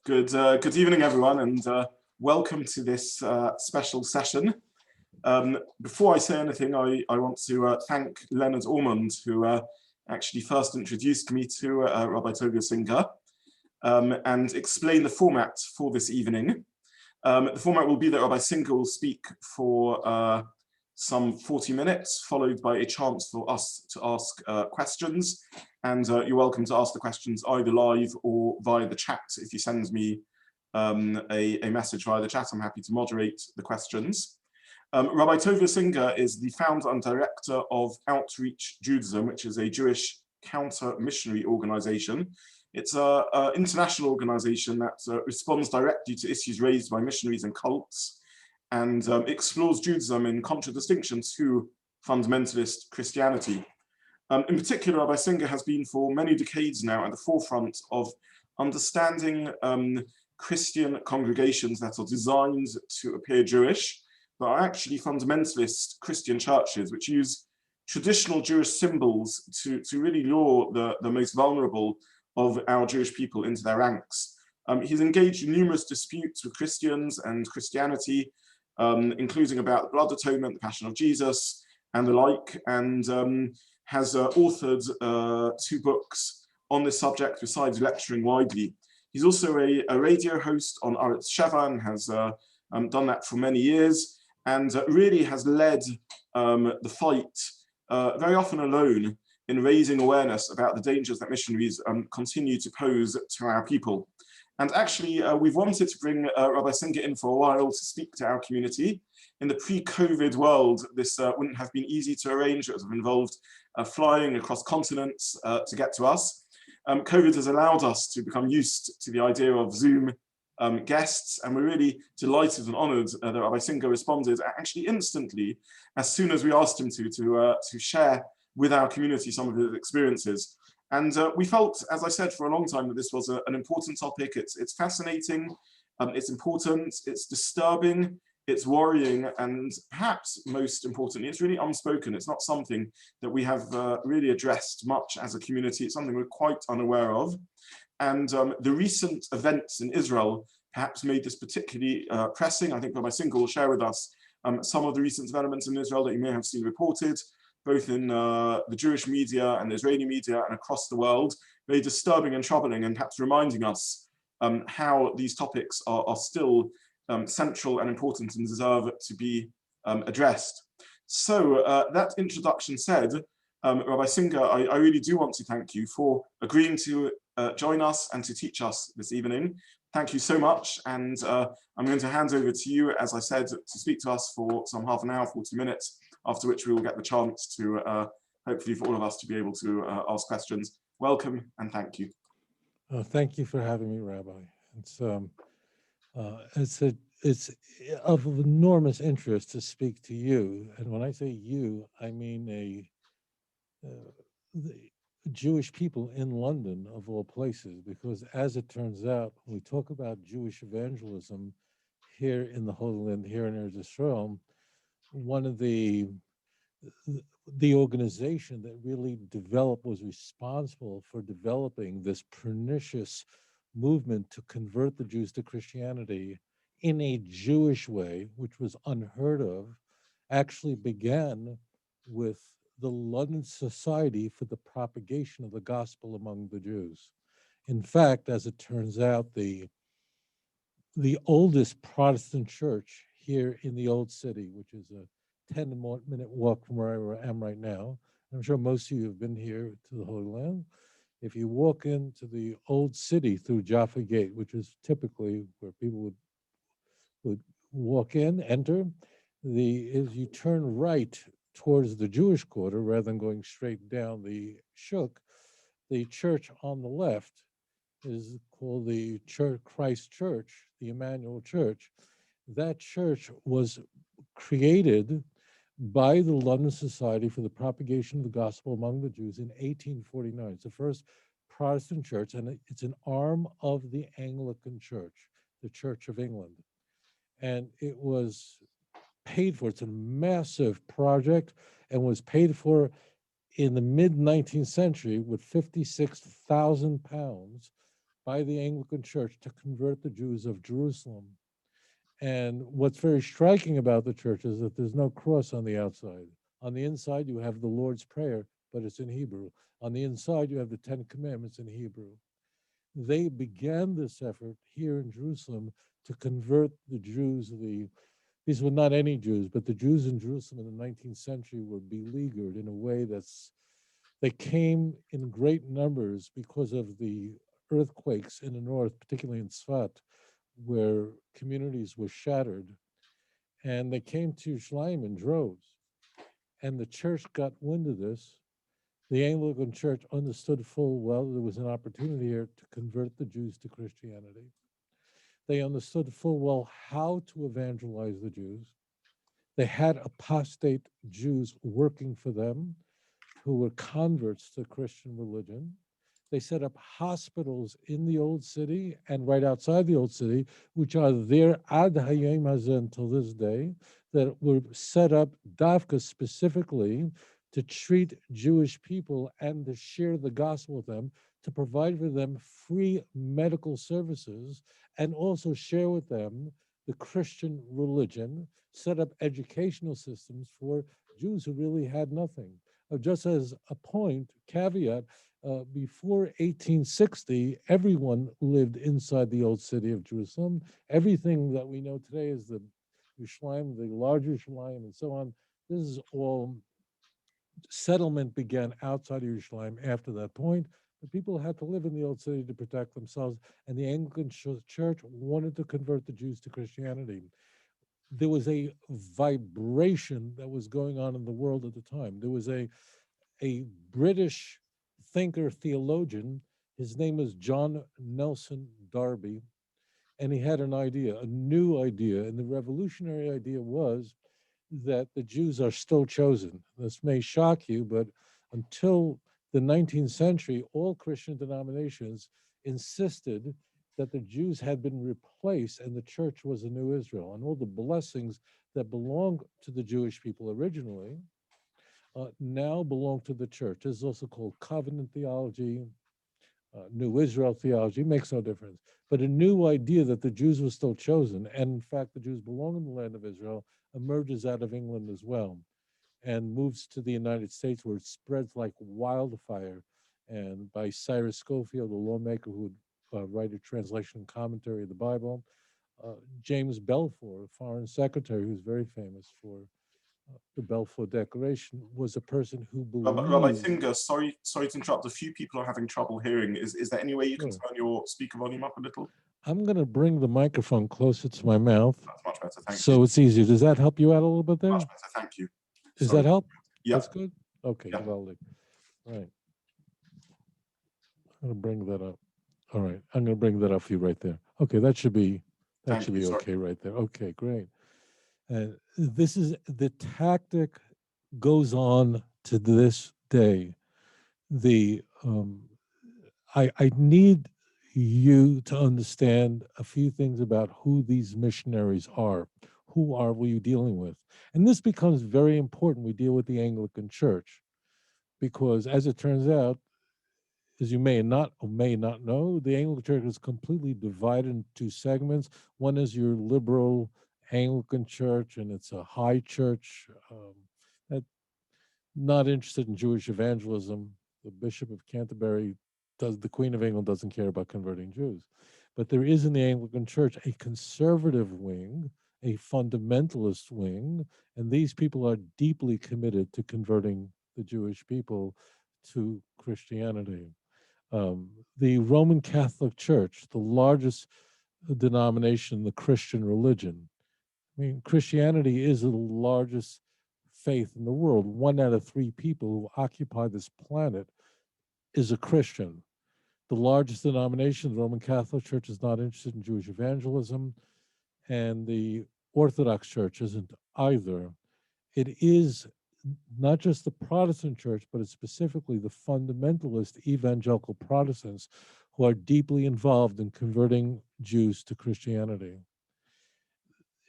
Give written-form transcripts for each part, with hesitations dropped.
Good evening, everyone, and welcome to this special session. Before I say anything, I want to thank Leonard Ormond, who actually first introduced me to Rabbi Tovia Singer, and explain the format for this evening. The format will be that Rabbi Singer will speak for some 40 minutes, followed by a chance for us to ask questions. And you're welcome to ask the questions either live or via the chat. If you send me a message via the chat, I'm happy to moderate the questions. Rabbi Tovia Singer is the founder and director of Outreach Judaism, which is a Jewish counter-missionary organization. It's an international organization that responds directly to issues raised by missionaries and cults, and explores Judaism in contradistinction to fundamentalist Christianity. In particular, Rabbi Singer has been for many decades now at the forefront of understanding Christian congregations that are designed to appear Jewish, but are actually fundamentalist Christian churches, which use traditional Jewish symbols to really lure the most vulnerable of our Jewish people into their ranks. He's engaged in numerous disputes with Christians and Christianity, including about the blood atonement, the Passion of Jesus, and the like, and has authored 2 books on this subject besides lecturing widely. He's also a radio host on Aretz Sheva and has done that for many years, and really has led the fight, very often alone, in raising awareness about the dangers that missionaries continue to pose to our people. And actually, we've wanted to bring Rabbi Singer in for a while to speak to our community. In the pre-COVID world, this wouldn't have been easy to arrange. It would have involved flying across continents to get to us. COVID has allowed us to become used to the idea of Zoom guests, and we're really delighted and honored that Rabbi Singer responded actually instantly as soon as we asked him to share with our community some of his experiences. And we felt, as I said, for a long time that this was an important topic. It's fascinating, it's important, it's disturbing, it's worrying, and perhaps most importantly, it's really unspoken. It's not something that we have really addressed much as a community. It's something we're quite unaware of. And the recent events in Israel perhaps made this particularly pressing. I think Rabbi Singer will share with us some of the recent developments in Israel that you may have seen reported, both in the Jewish media and the Israeli media and across the world, very disturbing and troubling, and perhaps reminding us how these topics are still central and important and deserve to be addressed. So that introduction said, Rabbi Singer, I really do want to thank you for agreeing to join us and to teach us this evening. Thank you so much, and I'm going to hand over to you, as I said, to speak to us for some half an hour, 40 minutes, after which we will get the chance to, hopefully for all of us to be able to ask questions. Welcome and thank you. Thank you for having me, Rabbi. It's of enormous interest to speak to you, and when I say you, I mean the Jewish people in London, of all places, because as it turns out, when we talk about Jewish evangelism here in the Holy Land, here in Eretz Yisrael, one of the organization that really was responsible for developing this pernicious movement to convert the Jews to Christianity in a Jewish way, which was unheard of, actually began with the London Society for the Propagation of the Gospel among the Jews. In fact, as it turns out, the oldest Protestant church here in the Old City, which is a 10-minute walk from where I am right now. I'm sure most of you have been here to the Holy Land. If you walk into the Old City through Jaffa Gate, which is typically where people would walk in, enter, as you turn right towards the Jewish quarter, rather than going straight down the Shuk, the church on the left is called the Christ Church, the Emmanuel Church. That church was created by the London Society for the Propagation of the Gospel among the Jews in 1849. It's the first Protestant church, and it's an arm of the Anglican Church, the Church of England. And it was paid for. It's a massive project, and was paid for in the mid-19th century with £56,000 by the Anglican Church to convert the Jews of Jerusalem. And what's very striking about the church is that there's no cross on the outside. On the inside, you have the Lord's Prayer, but it's in Hebrew. On the inside, you have the Ten Commandments in Hebrew. They began this effort here in Jerusalem to convert the Jews. These were not any Jews, but the Jews in Jerusalem in the 19th century were beleaguered in a way they came in great numbers because of the earthquakes in the north, particularly in Tzfat, where communities were shattered. And they came to Yerushalayim in droves. And the church got wind of this. The Anglican Church understood full well there was an opportunity here to convert the Jews to Christianity. They understood full well how to evangelize the Jews. They had apostate Jews working for them who were converts to Christian religion. They set up hospitals in the old city and right outside the old city, which are there ad hayom hazeh until this day, that were set up dafka specifically to treat Jewish people and to share the gospel with them, to provide for them free medical services, and also share with them the Christian religion, set up educational systems for Jews who really had nothing. Just as a point, caveat, before 1860, everyone lived inside the old city of Jerusalem. Everything that we know today is the Yerushalayim, the larger Yerushalayim, and so on. This is all settlement began outside of Yerushalayim after that point. But people had to live in the old city to protect themselves, and the Anglican Church wanted to convert the Jews to Christianity. There was a vibration that was going on in the world at the time. There was a British thinker, theologian, his name was John Nelson Darby, and he had an idea, a new idea, and the revolutionary idea was that the Jews are still chosen. This may shock you, but until the 19th century, all Christian denominations insisted that the Jews had been replaced and the church was a new Israel, and all the blessings that belonged to the Jewish people originally now belong to the church. This is also called covenant theology, New Israel theology, makes no difference. But a new idea that the Jews were still chosen, and in fact the Jews belong in the land of Israel, emerges out of England as well, and moves to the United States, where it spreads like wildfire. And by Cyrus Scofield, the lawmaker who would write a translation and commentary of the Bible, James Balfour, foreign secretary, who's very famous for the Balfour Declaration, was a person who believed. Rabbi Singer, sorry to interrupt. A few people are having trouble hearing. Is there any way you can turn your speaker volume up a little? I'm going to bring the microphone closer to my mouth. That's much better, thank you. So it's easier. Does that help you out a little bit there? Much better, thank you. Does that help? Yeah. That's good? Okay, Yeah. All right. I'm going to bring that up. All right, I'm going to bring that up for you right there. Okay, that should be okay right there. Okay, great. And this is the tactic goes on to this day. I need you to understand a few things about who these missionaries are. Who are we dealing with? And this becomes very important. We deal with the Anglican Church because, as it turns out, as you may not know, the Anglican Church is completely divided into two segments. One is your liberal Anglican Church, and it's a high church that not interested in Jewish evangelism. The Bishop of Canterbury the Queen of England doesn't care about converting Jews. But there is in the Anglican Church a conservative wing, a fundamentalist wing, and these people are deeply committed to converting the Jewish people to Christianity. The Roman Catholic Church, the largest denomination in the Christian religion. I mean, Christianity is the largest faith in the world. 1 out of 3 people who occupy this planet is a Christian. The largest denomination, the Roman Catholic Church, is not interested in Jewish evangelism, and the Orthodox Church isn't either. It is not just the Protestant Church, but it's specifically the fundamentalist evangelical Protestants who are deeply involved in converting Jews to Christianity.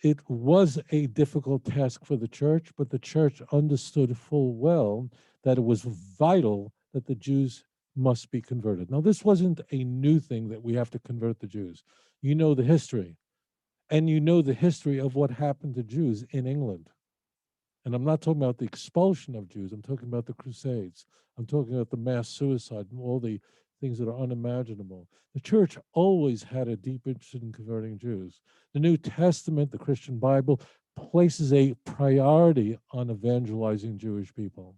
It was a difficult task for the church, but the church understood full well that it was vital that the Jews must be converted. Now, this wasn't a new thing that we have to convert the Jews. You know the history, and you know the history of what happened to Jews in England. And I'm not talking about the expulsion of Jews. I'm talking about the Crusades. I'm talking about the mass suicide and all the things that are unimaginable. The church always had a deep interest in converting Jews. The New Testament, the Christian Bible, places a priority on evangelizing Jewish people.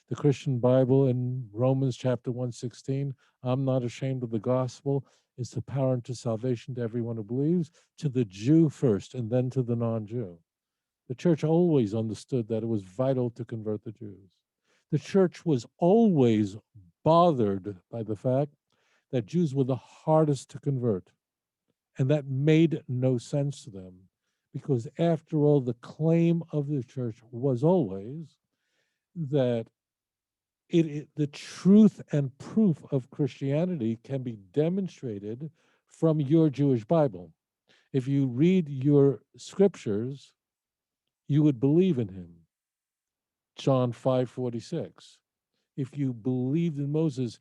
The Christian Bible in Romans chapter 1:16, I'm not ashamed of the gospel, is the power unto salvation to everyone who believes, to the Jew first and then to the non-Jew. The church always understood that it was vital to convert the Jews. The church was always bothered by the fact that Jews were the hardest to convert. And that made no sense to them because, after all, the claim of the church was always that the truth and proof of Christianity can be demonstrated from your Jewish Bible. If you read your scriptures, you would believe in him. John 5:46. If you believed in Moses,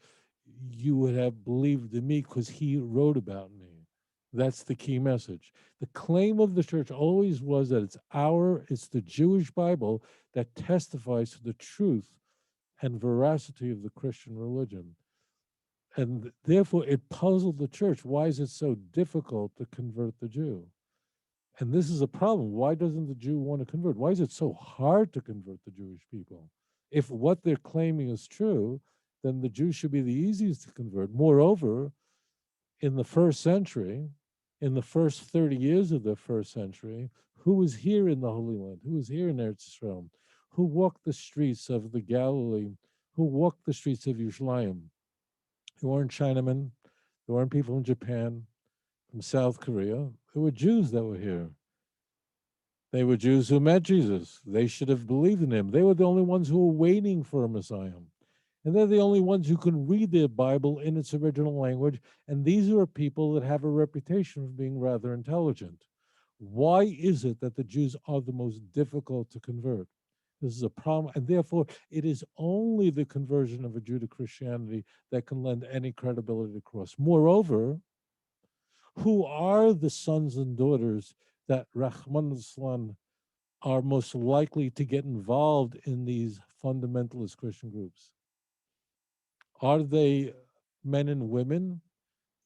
you would have believed in me because he wrote about me. That's the key message. The claim of the church always was that it's the Jewish Bible that testifies to the truth and veracity of the Christian religion. And therefore, it puzzled the church. Why is it so difficult to convert the Jew? And this is a problem. Why doesn't the Jew want to convert? Why is it so hard to convert the Jewish people? If what they're claiming is true, then the Jews should be the easiest to convert. Moreover, in the first century, in the first 30 years of the first century, who was here in the Holy Land? Who was here in Eretz Yisrael? Who walked the streets of the Galilee? Who walked the streets of Yerushalayim? There weren't Chinamen. There weren't people from Japan, from South Korea. There were Jews that were here. They were Jews who met Jesus. They should have believed in him. They were the only ones who were waiting for a Messiah. And they're the only ones who can read their Bible in its original language. And these are people that have a reputation of being rather intelligent. Why is it that the Jews are the most difficult to convert? This is a problem. And therefore, it is only the conversion of a Jew to Christianity that can lend any credibility to the cross. Moreover, who are the sons and daughters that Rahman al-Islam are most likely to get involved in these fundamentalist Christian groups? Are they men and women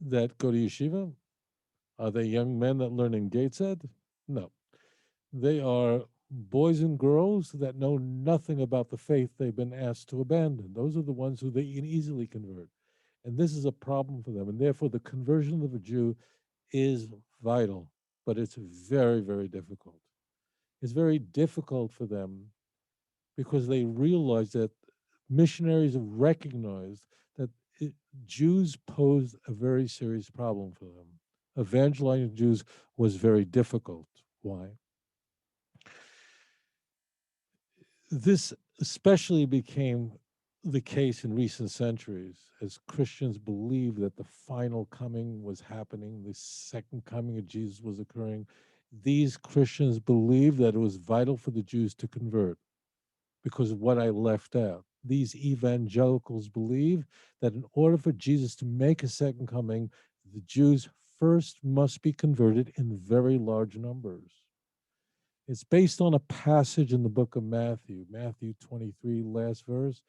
that go to yeshiva? Are they young men that learn in Gateshead? No. They are boys and girls that know nothing about the faith they've been asked to abandon. Those are the ones who they can easily convert. And this is a problem for them. And therefore, the conversion of a Jew is vital, but it's very, very difficult. It's very difficult for them because they realize that missionaries have recognized that Jews posed a very serious problem for them. Evangelizing Jews was very difficult. Why? This especially became the case in recent centuries as Christians believed that the final coming was happening, the second coming of Jesus was occurring. These Christians believed that it was vital for the Jews to convert because of what I left out. These evangelicals believe that in order for Jesus to make a second coming, the Jews first must be converted in very large numbers. It's based on a passage in the book of Matthew, Matthew 23, last verse.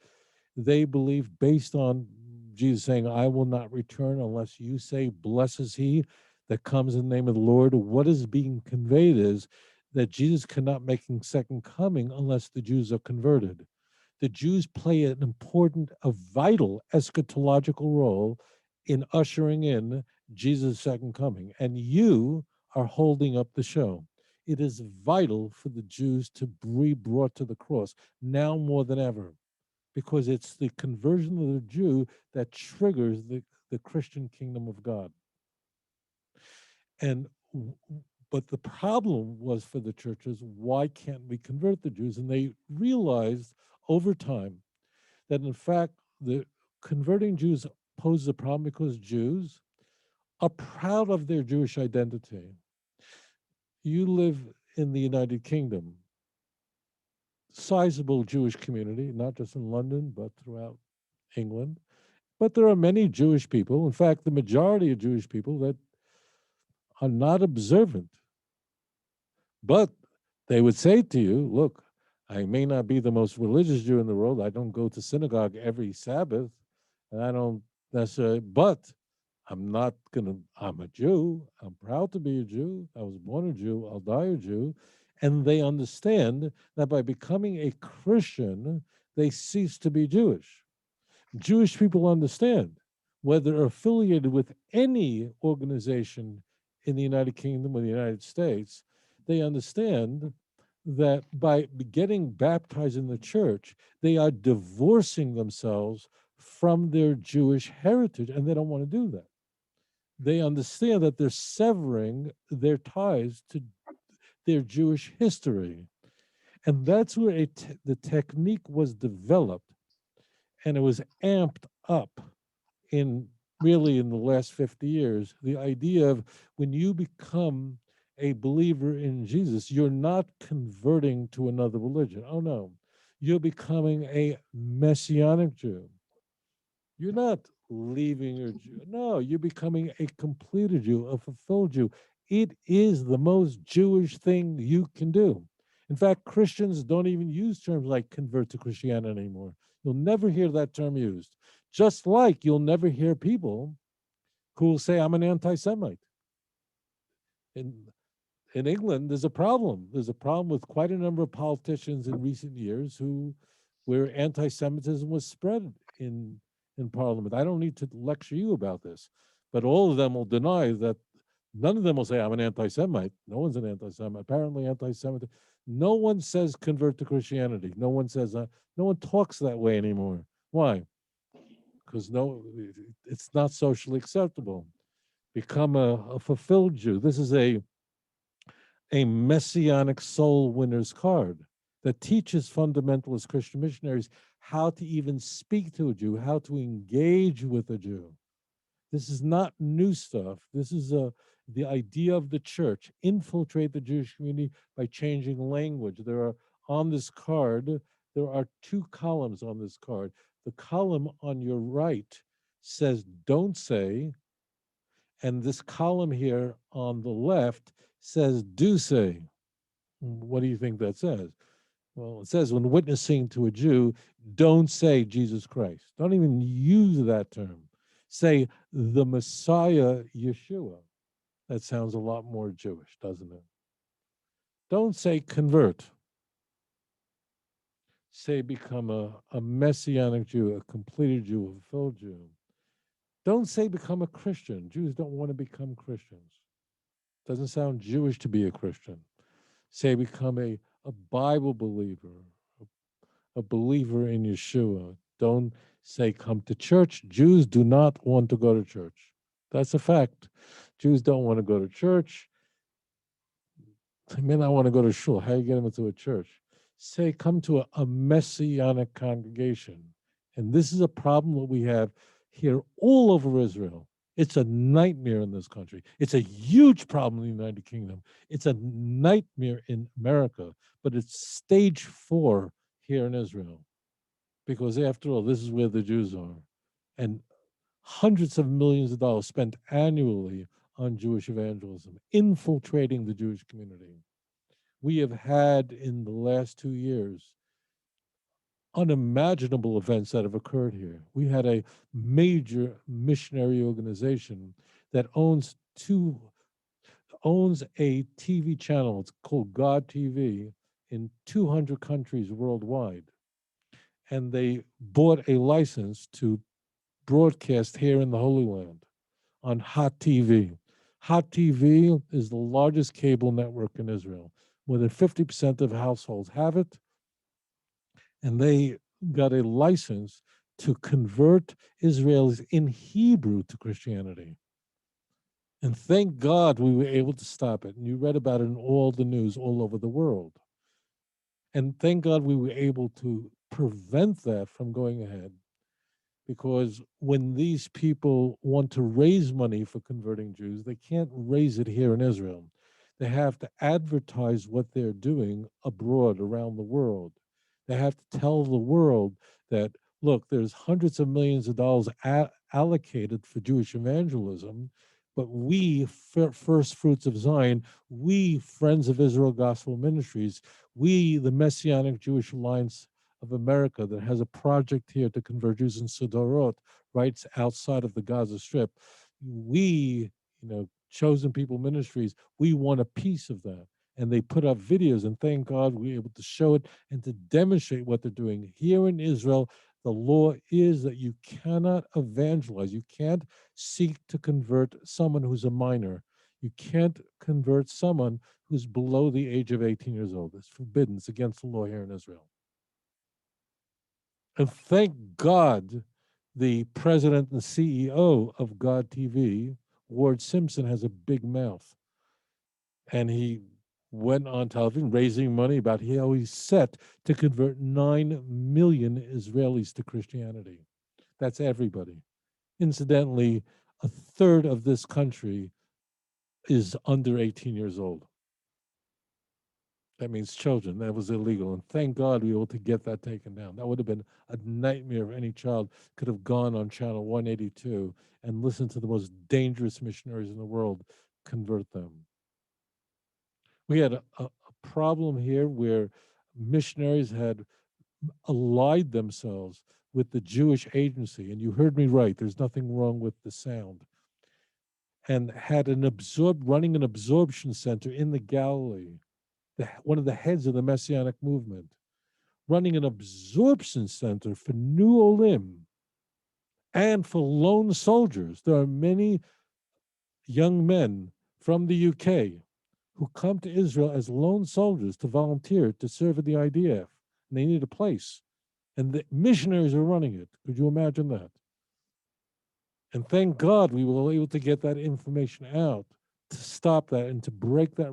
They believe, based on Jesus saying, I will not return unless you say, blessed is he that comes in the name of the Lord. What is being conveyed is that Jesus cannot make a second coming unless the Jews are converted. The Jews play an important, a vital eschatological role in ushering in Jesus' second coming. And you are holding up the show. It is vital for the Jews to be brought to the cross now more than ever, because it's the conversion of the Jew that triggers the Christian kingdom of God. And but the problem was for the churches, why can't we convert the Jews? And they realized over time that in fact the converting Jews poses a problem because Jews are proud of their Jewish identity. You live in the United Kingdom, sizable Jewish community, not just in London, but throughout England. But there are many Jewish people, in fact, the majority of Jewish people that are not observant. But they would say to you, look, I may not be the most religious Jew in the world. I don't go to synagogue every Sabbath, and I don't necessarily, but I'm a Jew. I'm proud to be a Jew. I was born a Jew. I'll die a Jew. And they understand that by becoming a Christian, they cease to be Jewish. Jewish people understand, whether affiliated with any organization in the United Kingdom or the United States, they understand that by getting baptized in the church, they are divorcing themselves from their Jewish heritage, and they don't want to do that. They understand that they're severing their ties to their Jewish history. And that's where the technique was developed, and it was amped up in really in the last 50 years. The idea of when you become a believer in Jesus, you're not converting to another religion. Oh no, you're becoming a Messianic Jew. You're not leaving your Jew. No, you're becoming a completed Jew, a fulfilled Jew. It is the most Jewish thing you can do. In fact, Christians don't even use terms like convert to Christianity anymore. You'll never hear that term used. Just like you'll never hear people who will say, I'm an anti Semite. In England, there's a problem. There's a problem with quite a number of politicians in recent years where anti-Semitism was spread in Parliament. I don't need to lecture you about this, but all of them will deny that. None of them will say I'm an anti-Semite. No one's an anti-Semite. Apparently, anti-Semite. No one says convert to Christianity. No one says. No one talks that way anymore. Why? Because it's not socially acceptable. Become a fulfilled Jew. This is a messianic soul winner's card that teaches fundamentalist Christian missionaries how to even speak to a Jew, how to engage with a Jew. This is not new stuff. This is the idea of the church. Infiltrate the Jewish community by changing language. On this card, there are two columns on this card. The column on your right says don't say, and this column here on the left says do say. What do you think that says? Well, it says when witnessing to a Jew, don't say Jesus Christ. Don't even use that term. Say the Messiah Yeshua. That sounds a lot more Jewish, doesn't it? Don't say convert. Say become a messianic Jew, a completed Jew, a fulfilled Jew. Don't say become a Christian. Jews don't want to become Christians. Doesn't sound Jewish to be a Christian. Say become a Bible believer, a believer in Yeshua. Don't say come to church. Jews do not want to go to church. That's a fact. Jews don't want to go to church. They may not want to go to shul. How do you get them into a church? Say come to a messianic congregation. And this is a problem that we have here all over Israel. It's a nightmare in this country. It's a huge problem in the United Kingdom. It's a nightmare in America, but it's stage 4 here in Israel. Because after all, this is where the Jews are. And hundreds of millions of dollars spent annually on Jewish evangelism, infiltrating the Jewish community. We have had in the last 2 years unimaginable events that have occurred here. We had a major missionary organization that owns a TV channel. It's called God TV in 200 countries worldwide. And they bought a license to broadcast here in the Holy Land on Hot TV. Hot TV is the largest cable network in Israel. More than 50% of households have it. And they got a license to convert Israelis in Hebrew to Christianity. And thank God we were able to stop it. And you read about it in all the news all over the world. And thank God we were able to prevent that from going ahead. Because when these people want to raise money for converting Jews, they can't raise it here in Israel. They have to advertise what they're doing abroad around the world. They have to tell the world that look, there's hundreds of millions of dollars allocated for Jewish evangelism, but we, First Fruits of Zion, we, Friends of Israel Gospel Ministries, we, the Messianic Jewish Alliance of America, that has a project here to convert Jews in Sderot, right outside of the Gaza Strip, we, Chosen People Ministries, we want a piece of that. And they put up videos, and thank God we were able to show it and to demonstrate what they're doing. Here in Israel, the law is that you cannot evangelize. You can't seek to convert someone who's a minor. You can't convert someone who's below the age of 18 years old. It's forbidden. It's against the law here in Israel. And thank God the president and CEO of God TV, Ward Simpson, has a big mouth. And he went on television raising money about how he's set to convert 9 million Israelis to Christianity. That's everybody. Incidentally, a third of this country is under 18 years old. That means children. That was illegal. And thank God we were able to get that taken down. That would have been a nightmare if any child could have gone on channel 182 and listened to the most dangerous missionaries in the world convert them. We had a problem here where missionaries had allied themselves with the Jewish agency. And you heard me right. There's nothing wrong with the sound. And had running an absorption center in the Galilee, one of the heads of the Messianic Movement, running an absorption center for New Olim and for lone soldiers. There are many young men from the UK who come to Israel as lone soldiers to volunteer to serve in the IDF, and they need a place. And the missionaries are running it. Could you imagine that? And thank God we were able to get that information out to stop that and to break that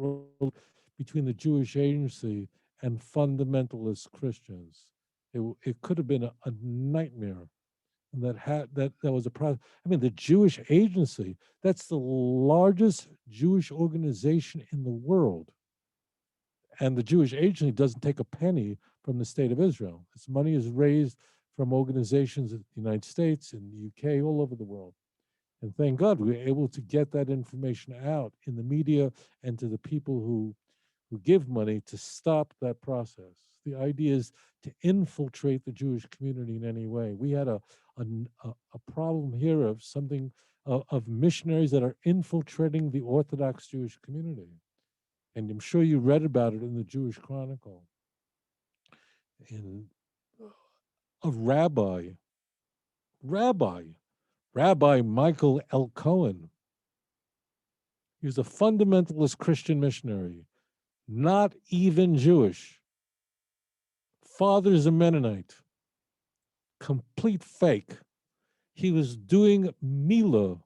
between the Jewish agency and fundamentalist Christians. It could have been a nightmare. And that was a problem. I mean, the Jewish agency, that's the largest Jewish organization in the world. And the Jewish agency doesn't take a penny from the state of Israel. Its money is raised from organizations in the United States, in the UK, all over the world. And thank God we were able to get that information out in the media and to the people who give money to stop that process. The idea is to infiltrate the Jewish community in any way. We had a problem here of something of missionaries that are infiltrating the Orthodox Jewish community. And I'm sure you read about it in the Jewish Chronicle. And a Rabbi Michael L. Cohen, he was a fundamentalist Christian missionary, not even Jewish. Father's a Mennonite. Complete fake. He was doing Mila.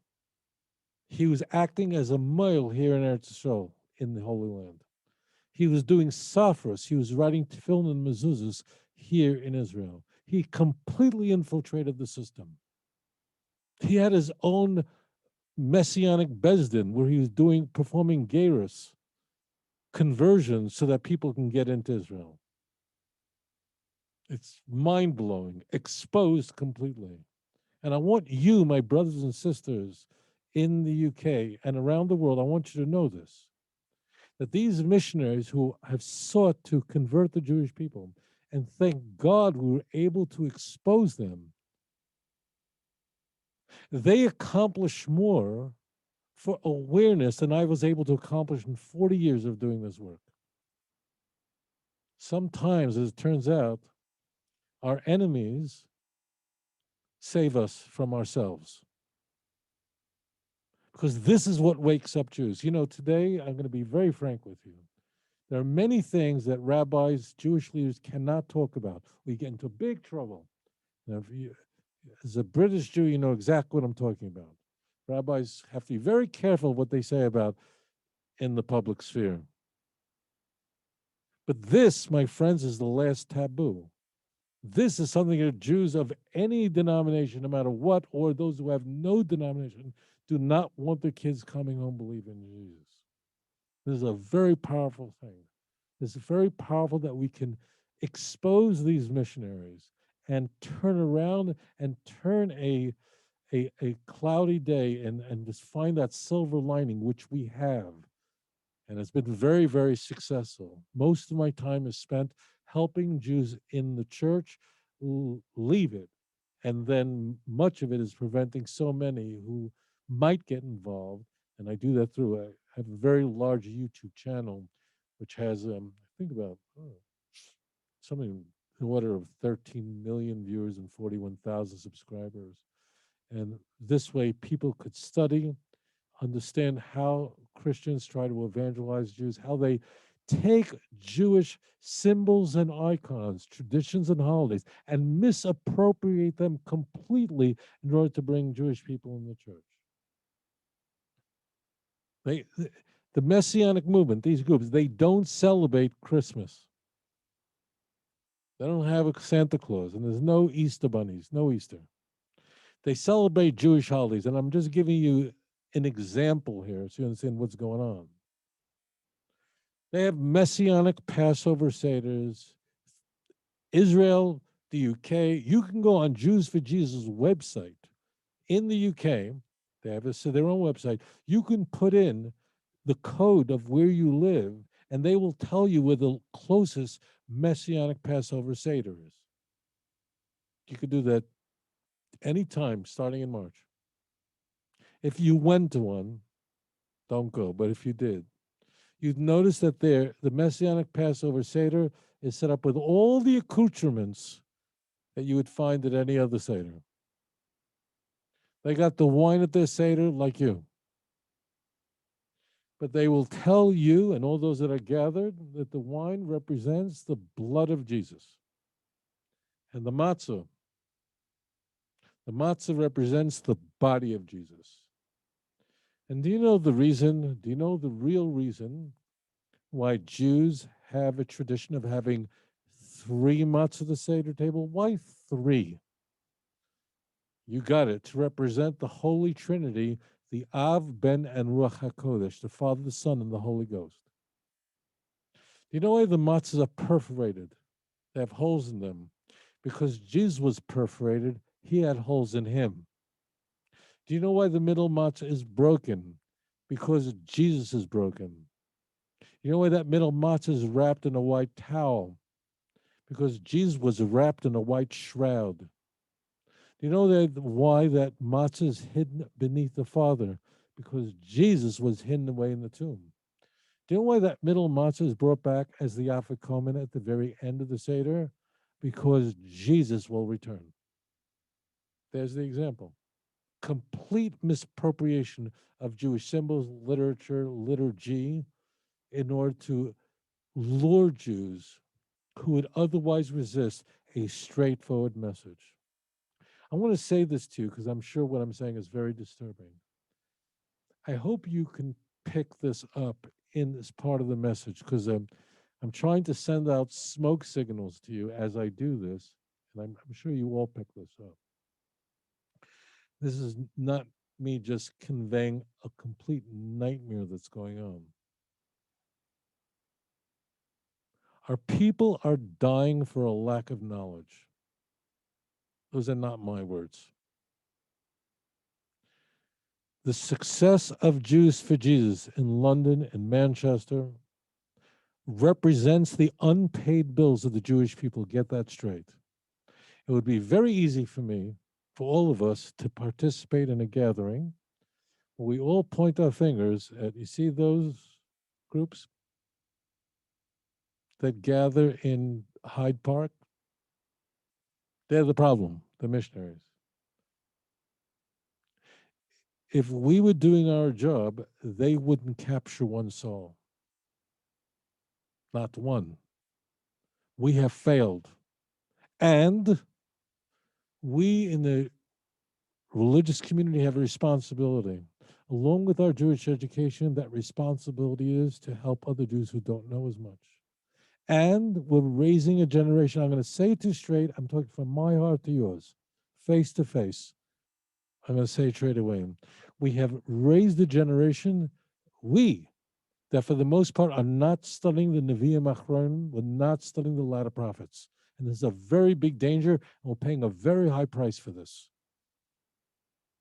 He was acting as a male here in Eretz Yisrael, in the Holy Land. He was doing Safras. He was writing Tefillin and Mezuzahs here in Israel. He completely infiltrated the system. He had his own Messianic Bezdin where he was performing Geirus, conversions, so that people can get into Israel. It's mind-blowing, exposed completely. And I want you, my brothers and sisters in the UK and around the world, I want you to know this, that these missionaries who have sought to convert the Jewish people, and thank God we were able to expose them, they accomplish more for awareness than I was able to accomplish in 40 years of doing this work. Sometimes, as it turns out, our enemies save us from ourselves. Because this is what wakes up Jews. Today, I'm going to be very frank with you. There are many things that rabbis, Jewish leaders cannot talk about. We get into big trouble. Now, as a British Jew, you know exactly what I'm talking about. Rabbis have to be very careful what they say about in the public sphere. But this, my friends, is the last taboo. This is something that Jews of any denomination, no matter what, or those who have no denomination, do not want their kids coming home believing in Jesus. This is a very powerful thing. It's very powerful that we can expose these missionaries and turn around and turn a cloudy day and just find that silver lining, which we have. And it's been very, very successful. Most of my time is spent helping Jews in the church leave it. And then much of it is preventing so many who might get involved. And I do that through, I have a very large YouTube channel, which has, I think about something in the order of 13 million viewers and 41,000 subscribers. And this way people could study, understand how Christians try to evangelize Jews, how they take Jewish symbols and icons, traditions and holidays, and misappropriate them completely in order to bring Jewish people in the church. The Messianic Movement, these groups, they don't celebrate Christmas. They don't have a Santa Claus, and there's no Easter bunnies, no Easter. They celebrate Jewish holidays, and I'm just giving you an example here so you understand what's going on. They have Messianic Passover Seders. Israel, the UK, you can go on Jews for Jesus' website. In the UK, they have their own website. You can put in the code of where you live, and they will tell you where the closest Messianic Passover Seder is. You could do that anytime starting in March. If you went to one, don't go, but if you did, you'd notice that the Messianic Passover Seder is set up with all the accoutrements that you would find at any other Seder. They got the wine at their Seder like you. But they will tell you and all those that are gathered that the wine represents the blood of Jesus. And the matzah represents the body of Jesus. And do you know the reason, do you know the real reason why Jews have a tradition of having 3 matzah at the Seder table? Why 3? You got it, to represent the Holy Trinity, the Av, Ben, and Ruach HaKodesh, the Father, the Son, and the Holy Ghost. Do you know why the matzahs are perforated? They have holes in them. Because Jesus was perforated, he had holes in him. Do you know why the middle matzah is broken? Because Jesus is broken. You know why that middle matzah is wrapped in a white towel? Because Jesus was wrapped in a white shroud. Do you know why that matzah is hidden beneath the Father? Because Jesus was hidden away in the tomb. Do you know why that middle matzah is brought back as the afikomen at the very end of the Seder? Because Jesus will return. There's the example. Complete misappropriation of Jewish symbols, literature, liturgy, in order to lure Jews who would otherwise resist a straightforward message. I want to say this to you because I'm sure what I'm saying is very disturbing. I hope you can pick this up in this part of the message because I'm trying to send out smoke signals to you as I do this, and I'm sure you all pick this up. This is not me just conveying a complete nightmare that's going on. Our people are dying for a lack of knowledge. Those are not my words. The success of Jews for Jesus in London and Manchester represents the unpaid bills of the Jewish people. Get that straight. It would be very easy for me, for all of us, to participate in a gathering where we all point our fingers at, you see those groups that gather in Hyde Park? They're the problem, the missionaries. If we were doing our job, they wouldn't capture one soul. Not one. We have failed. And we in the religious community have a responsibility. Along with our Jewish education, that responsibility is to help other Jews who don't know as much. And we're raising a generation. I'm going to say it to you straight. I'm talking from my heart to yours, face to face. I'm going to say it straight away. We have raised a generation, that for the most part are not studying the Nevi'im Achronim, we're not studying the latter prophets. And this is a very big danger, and we're paying a very high price for this.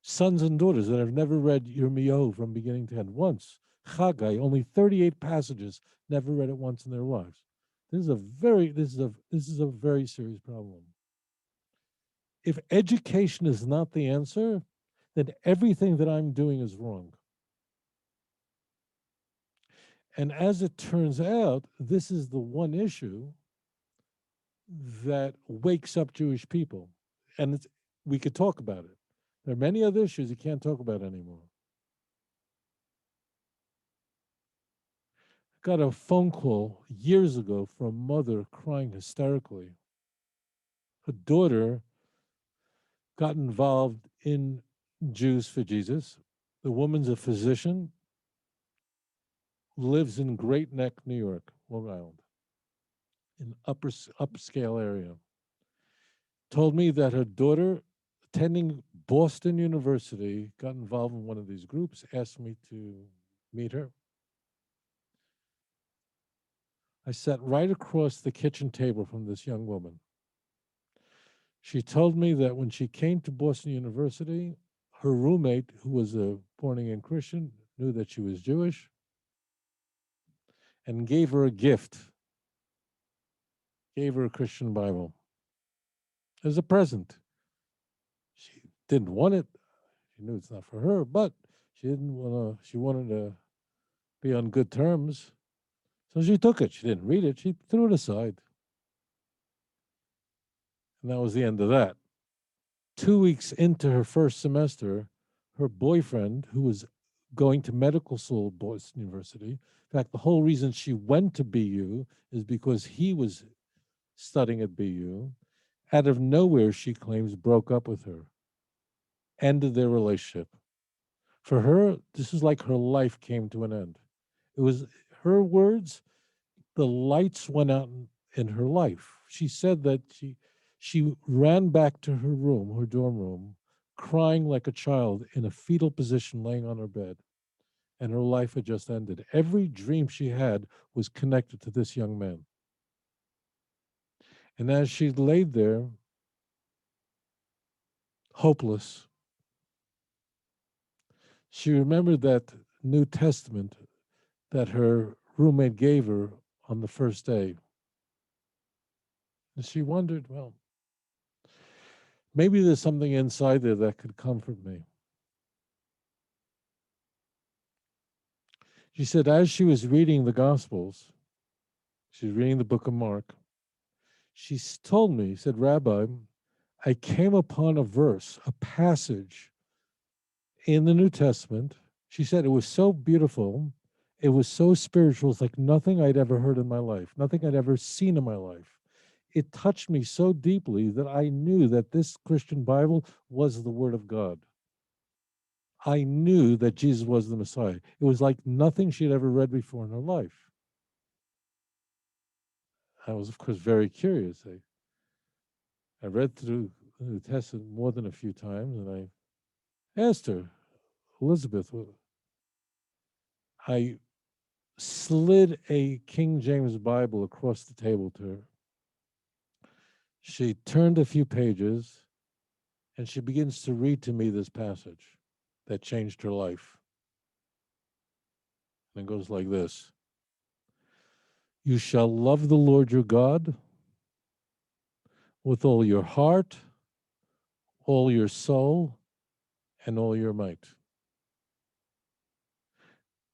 Sons and daughters that have never read Yirmiyahu from beginning to end once. Chagai, only 38 passages, never read it once in their lives. This is a very serious problem. If education is not the answer, then everything that I'm doing is wrong. And as it turns out, this is the one issue that wakes up Jewish people. And we could talk about it. There are many other issues you can't talk about anymore. I got a phone call years ago from a mother crying hysterically. Her daughter got involved in Jews for Jesus. The woman's a physician, lives in Great Neck, New York, Long Island, in upscale area. Told me that her daughter, attending Boston University, got involved in one of these groups, asked me to meet her. I sat right across the kitchen table from this young woman. She told me that when she came to Boston University, her roommate, who was a born-again Christian, knew that she was Jewish and gave her a gift, gave her a Christian Bible as a present. She didn't want it. She knew it's not for her, but she wanted to be on good terms. So she took it. She didn't read it. She threw it aside. And that was the end of that. 2 weeks into her first semester, her boyfriend, who was going to medical school at Boston University, in fact, the whole reason she went to BU is because he was studying at BU, out of nowhere, she claims, broke up with her, ended their relationship. For her, this is like her life came to an end. It was her words, the lights went out in her life. She said that she ran back to her room, her dorm room, crying like a child in a fetal position laying on her bed. And her life had just ended. Every dream she had was connected to this young man. And as she laid there, hopeless, she remembered that New Testament that her roommate gave her on the first day. And she wondered, well, maybe there's something inside there that could comfort me. She said, as she was reading the Gospels, she was reading the book of Mark, she told me, said, Rabbi, I came upon a verse, a passage in the New Testament. She said it was so beautiful, it was so spiritual, it's like nothing I'd ever heard in my life, nothing I'd ever seen in my life. It touched me so deeply that I knew that this Christian Bible was the Word of God. I knew that Jesus was the Messiah. It was like nothing she'd ever read before in her life. I was, of course, very curious. I read through the New Testament more than a few times, and I asked her, Elizabeth, I slid a King James Bible across the table to her. She turned a few pages, and she begins to read to me this passage that changed her life. And it goes like this. You shall love the Lord your God with all your heart, all your soul, and all your might.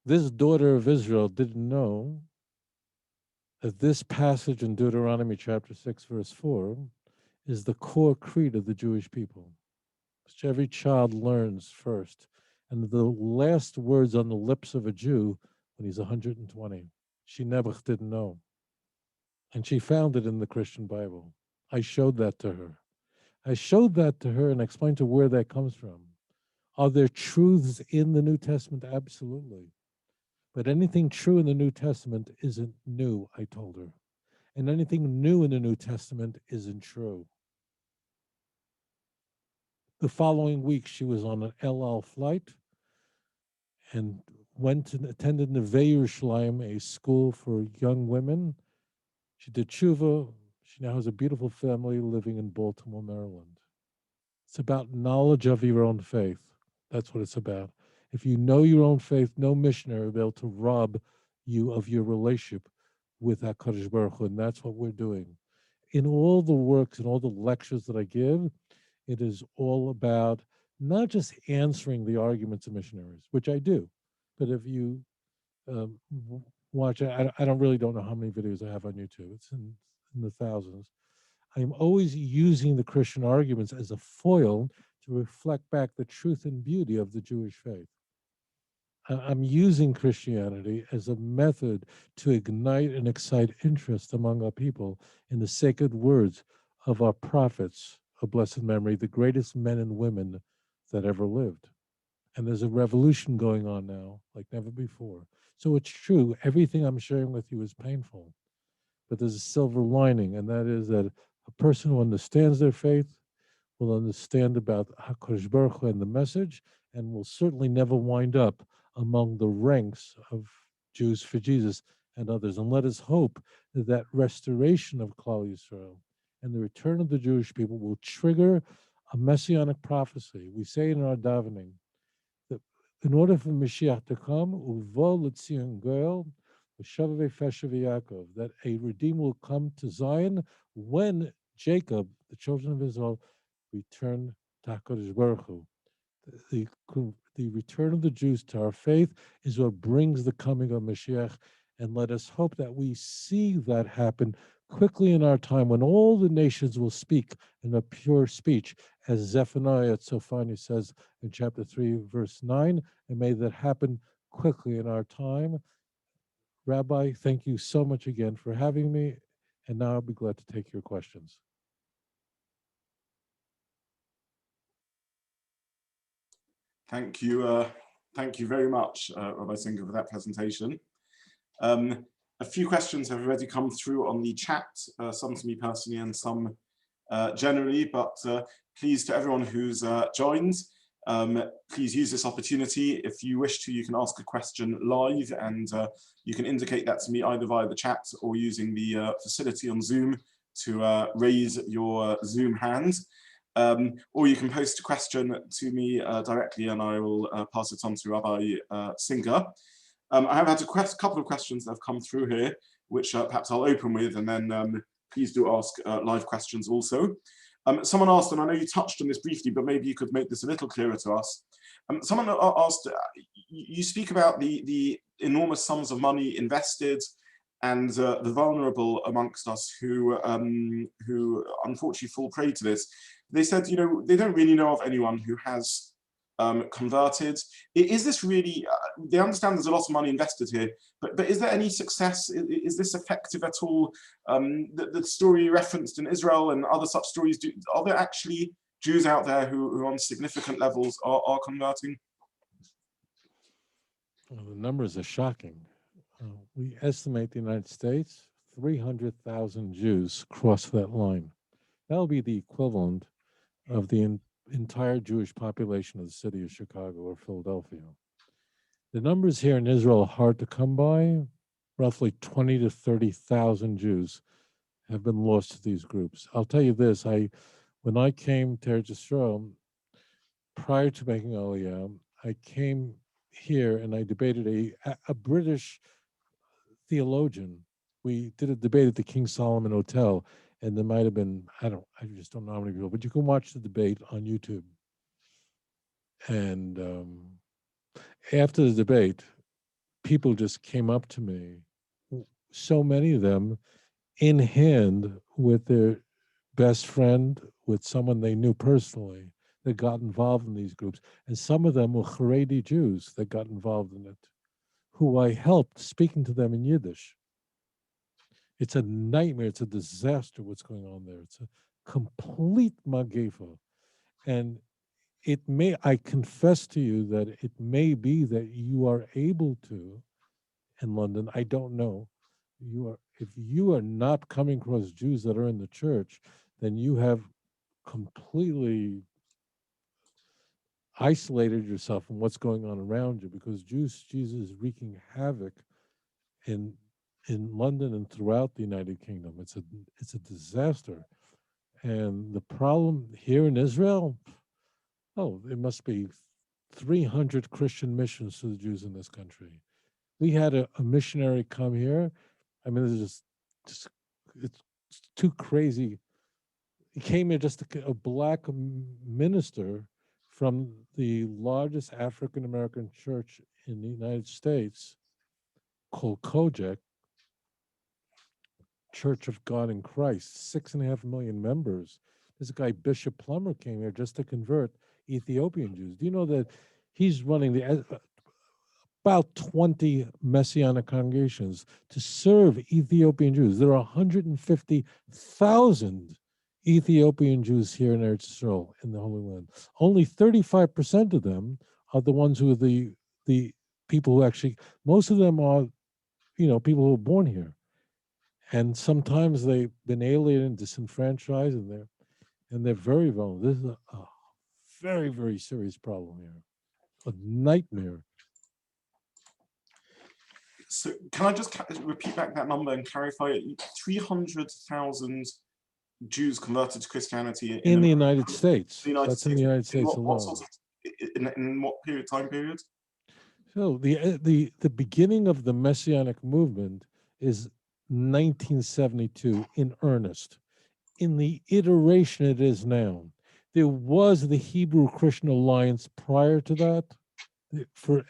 This daughter of Israel didn't know that this passage in Deuteronomy chapter 6, verse 4, is the core creed of the Jewish people, which every child learns first, and the last words on the lips of a Jew when he's 120. She never didn't know. And she found it in the Christian Bible. I showed that to her. And explained to her where that comes from. Are there truths in the New Testament? Absolutely. But anything true in the New Testament isn't new, I told her. And anything new in the New Testament isn't true. The following week, she was on an El Al flight and went and attended Neve Yerushalayim, a school for young women. She did tshuva. She now has a beautiful family living in Baltimore, Maryland. It's about knowledge of your own faith. That's what it's about. If you know your own faith, no missionary will be able to rob you of your relationship with HaKadosh Baruch Hu, and that's what we're doing. In all the works and all the lectures that I give, it is all about not just answering the arguments of missionaries, which I do, but if you watch, I don't know how many videos I have on YouTube. It's in the thousands. I'm always using the Christian arguments as a foil to reflect back the truth and beauty of the Jewish faith. I'm using Christianity as a method to ignite and excite interest among our people in the sacred words of our prophets of blessed memory, the greatest men and women that ever lived. And there's a revolution going on now like never before. So it's true, everything I'm sharing with you is painful, but there's a silver lining, and that is that a person who understands their faith will understand about HaKadosh Baruch Hu and the message, and will certainly never wind up among the ranks of Jews for Jesus and others. And let us hope that that restoration of Klal Yisrael and the return of the Jewish people will trigger a messianic prophecy. We say in our davening that in order for Mashiach to come, uvo l'tzion goel, v'shaveh feshav Yaakov, that a Redeemer will come to Zion when Jacob, the children of Israel, return to HaKadosh Baruch Hu. The return of the Jews to our faith is what brings the coming of Mashiach, and let us hope that we see that happen quickly in our time when all the nations will speak in a pure speech, as Zephaniah Tzofani says in chapter 3, verse 9, and may that happen quickly in our time. Rabbi, thank you so much again for having me, and now I'll be glad to take your questions. Thank you very much, Rabbi Singer, for that presentation. A few questions have already come through on the chat, some to me personally and some generally, but please, to everyone who's joined, please use this opportunity. If you wish to, you can ask a question live, and you can indicate that to me either via the chat or using the facility on Zoom to raise your Zoom hand. Or you can post a question to me directly, and I will pass it on to Rabbi Singer. I have had a couple of questions that have come through here, which perhaps I'll open with, and then please do ask live questions also. Someone asked, and I know you touched on this briefly, but maybe you could make this a little clearer to us. Someone asked, you speak about the enormous sums of money invested and the vulnerable amongst us who unfortunately fall prey to this. They said, you know, they don't really know of anyone who has converted. Is this really, they understand there's a lot of money invested here, but is there any success? Is this effective at all? The story referenced in Israel and other such stories, are there actually Jews out there who on significant levels are converting? Well, the numbers are shocking. We estimate the United States, 300,000 Jews cross that line. That'll be the equivalent of the entire Jewish population of the city of Chicago or Philadelphia. The numbers here in Israel are hard to come by. Roughly 20 to 30,000 Jews have been lost to these groups. I'll tell you this, when I came to Eretz Yisrael, prior to making Aliyah, I came here and I debated a British theologian. We did a debate at the King Solomon Hotel, and there might have been, I just don't know how many people, but you can watch the debate on YouTube. And after the debate, people just came up to me, so many of them in hand with their best friend, with someone they knew personally, that got involved in these groups. And some of them were Haredi Jews that got involved in it, who I helped speaking to them in Yiddish. It's a nightmare. It's a disaster what's going on there. It's a complete magefa. And I confess to you that it may be that you are able to, in London, I don't know, if you are not coming across Jews that are in the church, then you have completely isolated yourself from what's going on around you, because Jesus is wreaking havoc in in London and throughout the United Kingdom. It's a disaster. And the problem here in Israel, oh, there must be 300 Christian missions to the Jews in this country. We had a missionary come here. I mean, just it's too crazy. He came here just a black minister from the largest African American church in the United States called Kojak, Church of God in Christ, 6.5 million members. This guy, Bishop Plummer, came here just to convert Ethiopian Jews. Do you know that he's running about 20 Messianic congregations to serve Ethiopian Jews? There are 150,000 Ethiopian Jews here in Eretz Yisrael, in the Holy Land. Only 35% of them are the ones who are the people who actually, most of them are, people who were born here. And sometimes they've been alienated and disenfranchised, and they're very vulnerable. This is a very, very serious problem here, a nightmare. So can I just repeat back that number and clarify it? 300,000 Jews converted to Christianity in the United States. That's in the United States alone. What sort of, in what time period? So the beginning of the Messianic movement is 1972 in earnest. In the iteration it is now, there was the Hebrew Christian Alliance prior to that,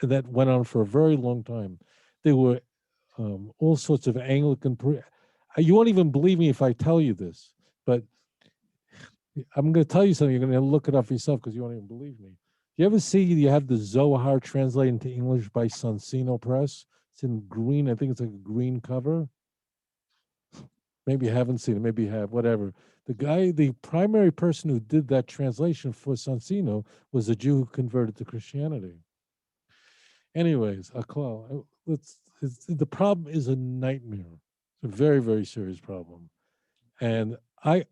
that went on for a very long time. There were all sorts of Anglican. You won't even believe me if I tell you this, but I'm going to tell you something. You're going to look it up yourself because you won't even believe me. You ever see you have the Zohar translated into English by Sonsino Press? It's in green. I think it's like a green cover. Maybe you haven't seen it. Maybe you have. Whatever. The primary person who did that translation for Sonsino was a Jew who converted to Christianity. Anyways, the problem is a nightmare. It's a very, very serious problem, and I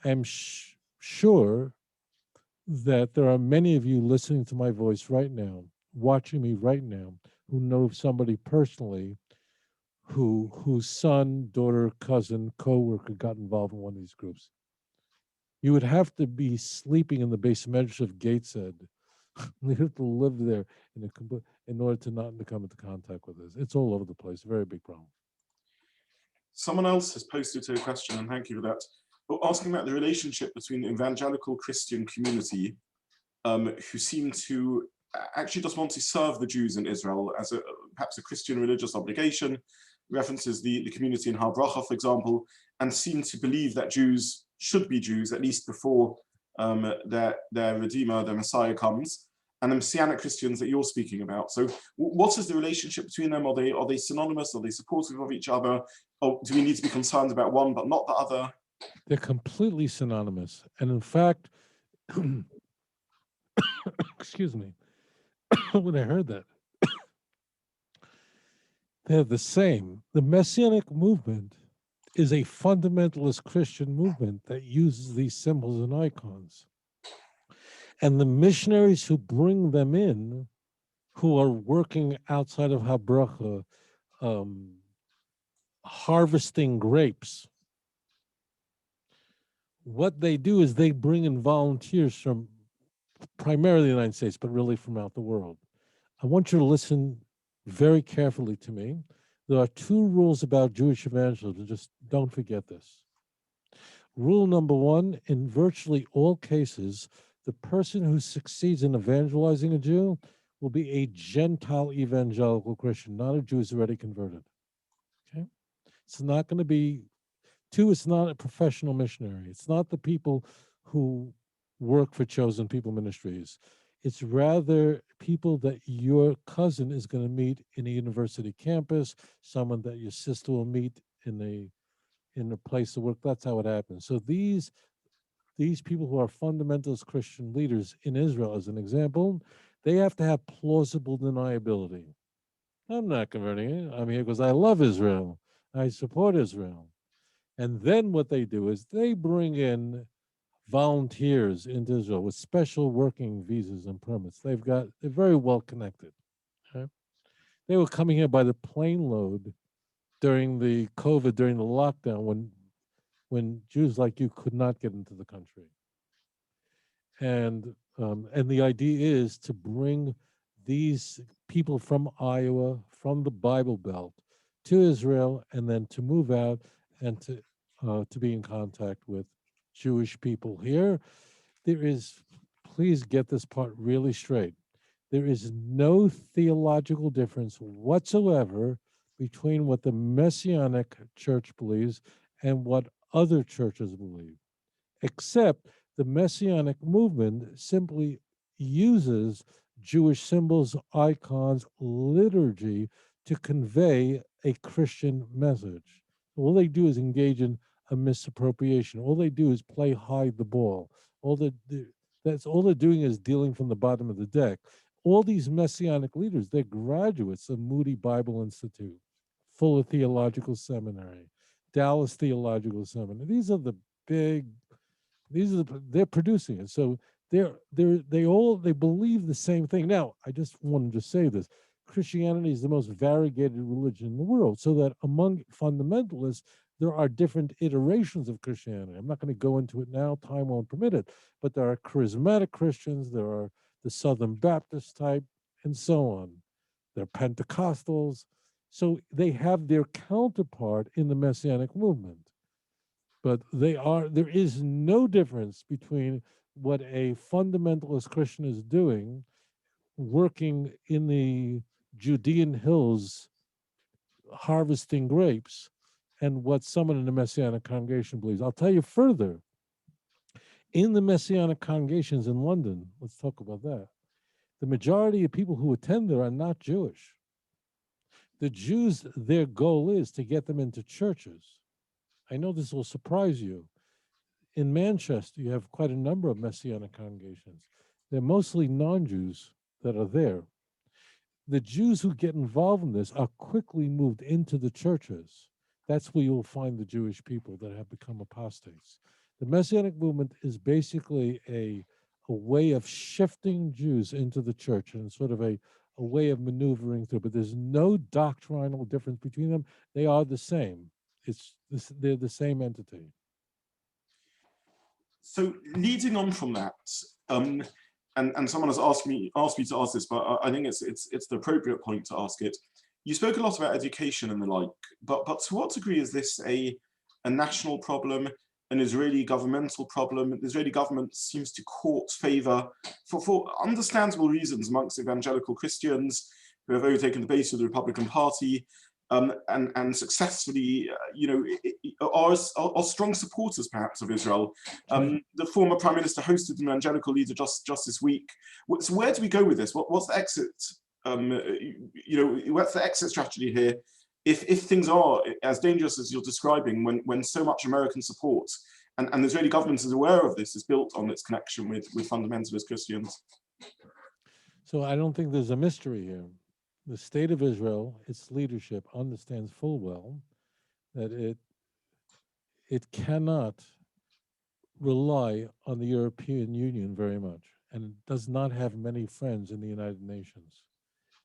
am sure that there are many of you listening to my voice right now, watching me right now, who know somebody personally whose son, daughter, cousin, co-worker got involved in one of these groups. You would have to be sleeping in the basement of Gateshead. You have to live there in order to not come into contact with this. It's all over the place. Very big problem. Someone else has posted a question, and thank you for that, but asking about the relationship between the evangelical Christian community, who seem to actually just want to serve the Jews in Israel as perhaps a Christian religious obligation, references the community in Har Bracha, for example, and seem to believe that Jews should be Jews, at least before their Redeemer, their Messiah comes, and the Messianic Christians that you're speaking about. So what is the relationship between them? Are they synonymous? Are they supportive of each other? Or do we need to be concerned about one but not the other? They're completely synonymous. And in fact, excuse me, when I heard that, they're the same. The Messianic movement is a fundamentalist Christian movement that uses these symbols and icons. And the missionaries who bring them in, who are working outside of Har Bracha, harvesting grapes, what they do is they bring in volunteers from primarily the United States, but really from out the world. I want you to listen very carefully to me. There are 2 rules about Jewish evangelism. Just don't forget this. Rule number 1, in virtually all cases, the person who succeeds in evangelizing a Jew will be a Gentile evangelical Christian, not a Jew who's already converted. Okay? It's not going to be, 2, it's not a professional missionary. It's not the people who work for Chosen People Ministries. It's rather people that your cousin is going to meet in a university campus, someone that your sister will meet in a place of work. That's how it happens. So these people who are fundamentalist Christian leaders in Israel, as an example, they have to have plausible deniability. I'm not converting it. I'm here because I love Israel. I support Israel. And then what they do is they bring in volunteers into Israel with special working visas and permits. They're very well connected. Okay? They were coming here by the plane load during the COVID, during the lockdown, when Jews like you could not get into the country. And the idea is to bring these people from Iowa, from the Bible Belt, to Israel, and then to move out and to be in contact with Jewish people here. There is, please get this part really straight. There is no theological difference whatsoever between what the Messianic Church believes and what other churches believe, except the Messianic movement simply uses Jewish symbols, icons, liturgy to convey a Christian message. All they do is engage in a misappropriation. All they do is play hide the ball. That's all they're doing is dealing from the bottom of the deck. All these Messianic leaders, they're graduates of Moody Bible Institute, Fuller Theological Seminary, Dallas Theological Seminary. These are the big, they're producing it. So they believe the same thing. Now, I just wanted to say this. Christianity is the most variegated religion in the world, so that among fundamentalists, there are different iterations of Christianity. I'm not going to go into it now, time won't permit it, but there are charismatic Christians, there are the Southern Baptist type, and so on. There are Pentecostals. So they have their counterpart in the Messianic movement. But there is no difference between what a fundamentalist Christian is doing, working in the Judean hills, harvesting grapes, and what someone in the Messianic congregation believes. I'll tell you further. In the Messianic congregations in London, let's talk about that, the majority of people who attend there are not Jewish. The Jews, their goal is to get them into churches. I know this will surprise you. In Manchester, you have quite a number of Messianic congregations. They're mostly non-Jews that are there. The Jews who get involved in this are quickly moved into the churches. That's where you'll find the Jewish people that have become apostates. The Messianic movement is basically a way of shifting Jews into the church, and sort of a way of maneuvering through. But there's no doctrinal difference between them. They are the same. They're the same entity. So leading on from that, and someone has asked me to ask this, but I think it's the appropriate point to ask it. You spoke a lot about education and the like, but to what degree is this a national problem, an Israeli governmental problem? The Israeli government seems to court favor for understandable reasons amongst evangelical Christians who have overtaken the base of the Republican Party. And successfully, are strong supporters, perhaps, of Israel. The former prime minister hosted an evangelical leader just this week. So where do we go with this? What's the exit? What's the exit strategy here? If things are as dangerous as you're describing, when so much American support and the Israeli government is aware of this, is built on its connection with fundamentalist Christians. So I don't think there's a mystery here. The state of Israel, its leadership, understands full well that it cannot rely on the European Union very much, and it does not have many friends in the United Nations.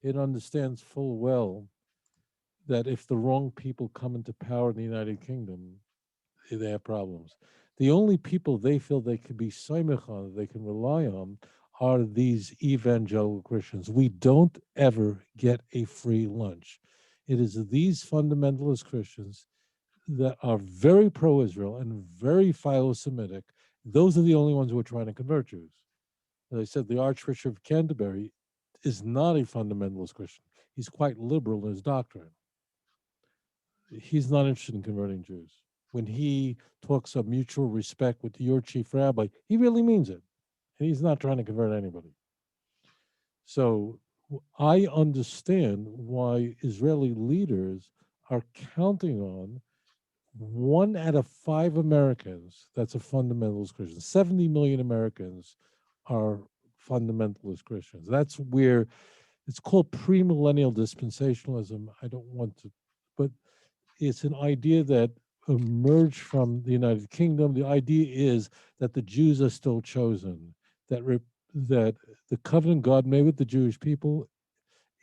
It understands full well that if the wrong people come into power in the United Kingdom, they have problems. The only people they feel they can be soymech on, they can rely on, are these evangelical Christians. We don't ever get a free lunch. It is these fundamentalist Christians that are very pro-Israel and very philo-Semitic. Those are the only ones who are trying to convert Jews. As I said, the Archbishop of Canterbury is not a fundamentalist Christian. He's quite liberal in his doctrine. He's not interested in converting Jews. When he talks of mutual respect with your chief rabbi, he really means it. And he's not trying to convert anybody. So I understand why Israeli leaders are counting on 1 out of 5 Americans that's a fundamentalist Christian. 70 million Americans are fundamentalist Christians. That's where it's called premillennial dispensationalism. I don't want to, but it's an idea that emerged from the United Kingdom. The idea is that the Jews are still chosen, that the covenant God made with the Jewish people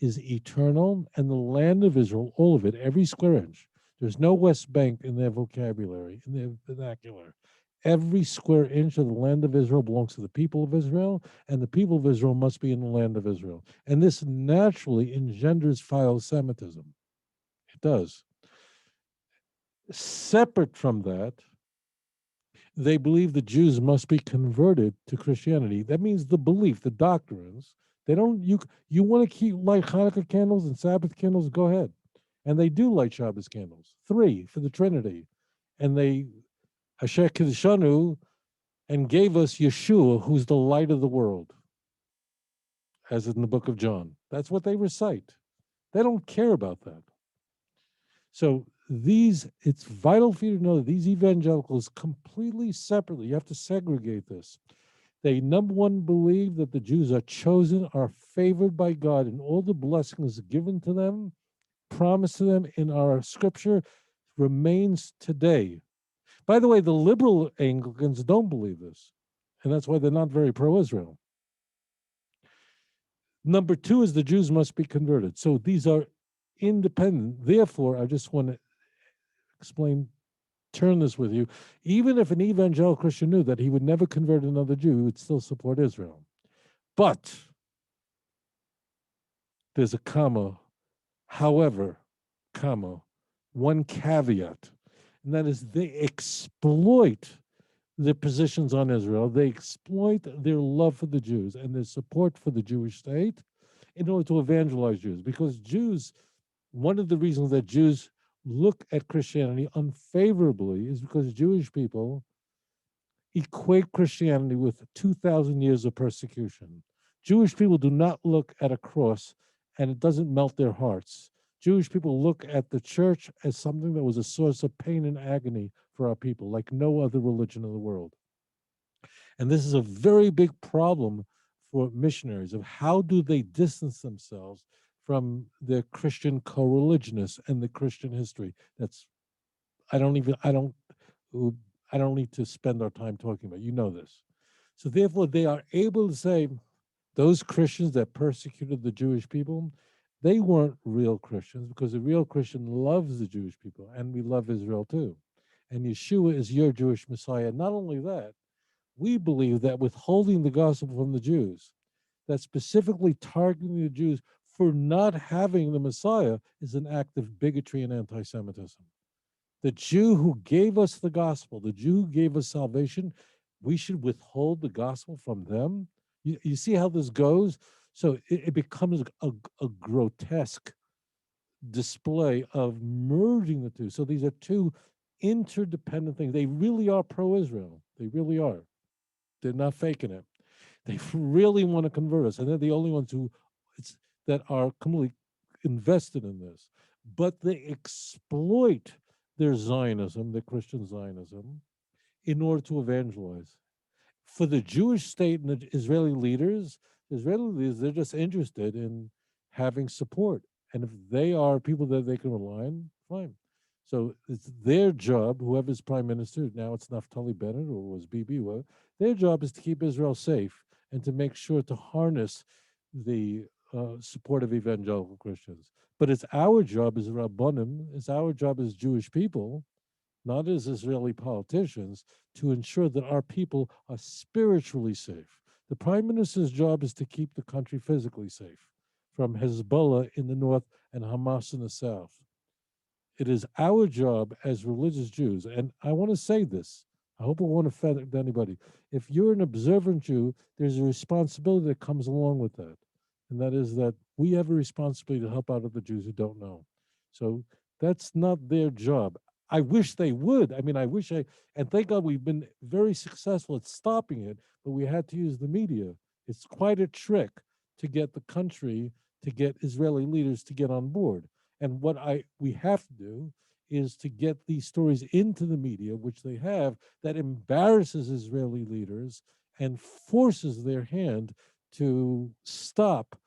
is eternal, and the land of Israel, all of it, every square inch, There's no West Bank in their vocabulary, in their vernacular. Every square inch of the land of Israel belongs to the people of Israel, and the people of Israel must be in the land of Israel. And this naturally engenders philo-Semitism. It does. Separate from that, they believe the Jews must be converted to Christianity. That means the belief, the doctrines. They don't. You want to light Hanukkah candles and Sabbath candles? Go ahead, and they do light Shabbos candles. 3 for the Trinity, and they Asher Kiddushanu and gave us Yeshua, who's the light of the world, as in the book of John. That's what they recite. They don't care about that. So it's vital for you to know that these evangelicals completely separately, you have to segregate this. They, number one, believe that the Jews are chosen, are favored by God, and all the blessings given to them, promised to them in our scripture, remains today. By the way, the liberal Anglicans don't believe this, and that's why they're not very pro-Israel. Number 2 is the Jews must be converted. So these are independent. Therefore, I just want to turn this with you. Even if an evangelical Christian knew that he would never convert another Jew, he would still support Israel. But there's a comma, however, comma, one caveat, and that is they exploit their positions on Israel. They exploit their love for the Jews and their support for the Jewish state in order to evangelize Jews. Because Jews, one of the reasons that Jews look at Christianity unfavorably is because Jewish people equate Christianity with 2,000 years of persecution. Jewish people do not look at a cross and it doesn't melt their hearts. Jewish people look at the church as something that was a source of pain and agony for our people, like no other religion in the world. And this is a very big problem for missionaries of how do they distance themselves from their Christian co-religionists and the Christian history. I don't need to spend our time talking about. You know this. So therefore, they are able to say those Christians that persecuted the Jewish people, they weren't real Christians because the real Christian loves the Jewish people, and we love Israel too. And Yeshua is your Jewish Messiah. Not only that, we believe that withholding the gospel from the Jews, that specifically targeting the Jews for not having the Messiah, is an act of bigotry and anti-Semitism. The Jew who gave us the gospel, the Jew who gave us salvation, we should withhold the gospel from them. You see how this goes? So it becomes a grotesque display of merging the two. So these are two interdependent things. They really are pro-Israel. They really are. They're not faking it. They really want to convert us, and they're the only ones that are completely invested in this. But they exploit their Zionism, their Christian Zionism, in order to evangelize. For the Jewish state and the Israeli leaders, they're just interested in having support. And if they are people that they can rely on, fine. So it's their job, whoever's prime minister, now it's Naftali Bennett or was Bibi, their job is to keep Israel safe and to make sure to harness the support of evangelical Christians. But it's our job as Rabbanim, it's our job as Jewish people, not as Israeli politicians, to ensure that our people are spiritually safe. The prime minister's job is to keep the country physically safe from Hezbollah in the north and Hamas in the south. It is our job as religious Jews, and I want to say this, I hope it won't offend anybody. If you're an observant Jew, there's a responsibility that comes along with that. And that is that we have a responsibility to help out other Jews who don't know. So that's not their job. I wish they would. I mean, and thank God we've been very successful at stopping it, but we had to use the media. It's quite a trick to get the country, to get Israeli leaders to get on board. And what we have to do is to get these stories into the media, which they have, that embarrasses Israeli leaders and forces their hand to stop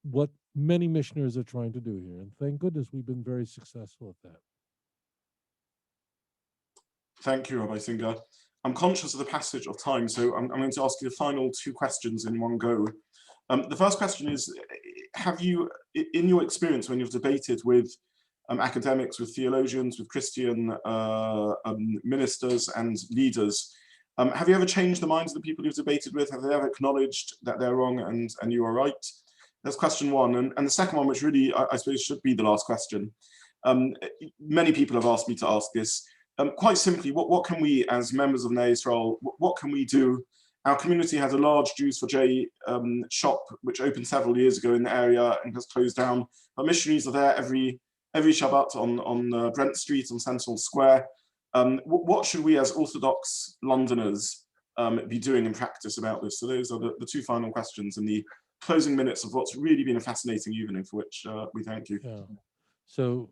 what many missionaries are trying to do here. And thank goodness we've been very successful at that. Thank you, Rabbi Singer. I'm conscious of the passage of time, so I'm going to ask you the final 2 questions in one go. The first question is, have you, in your experience when you've debated with academics, with theologians, with Christian ministers and leaders. Have you ever changed the minds of the people you've debated with? Have they ever acknowledged that they're wrong and you are right? That's question one. And the second one, which really, I suppose, should be the last question. Many people have asked me to ask this. Quite simply, what can we, as members of Bnei Israel, what can we do? Our community has a large Jews for J shop, which opened several years ago in the area and has closed down. But missionaries are there every Shabbat on Brent Street, on Sentinel Square. What should we as Orthodox Londoners be doing in practice about this? So those are the two final questions in the closing minutes of what's really been a fascinating evening, for which we thank you. Yeah. So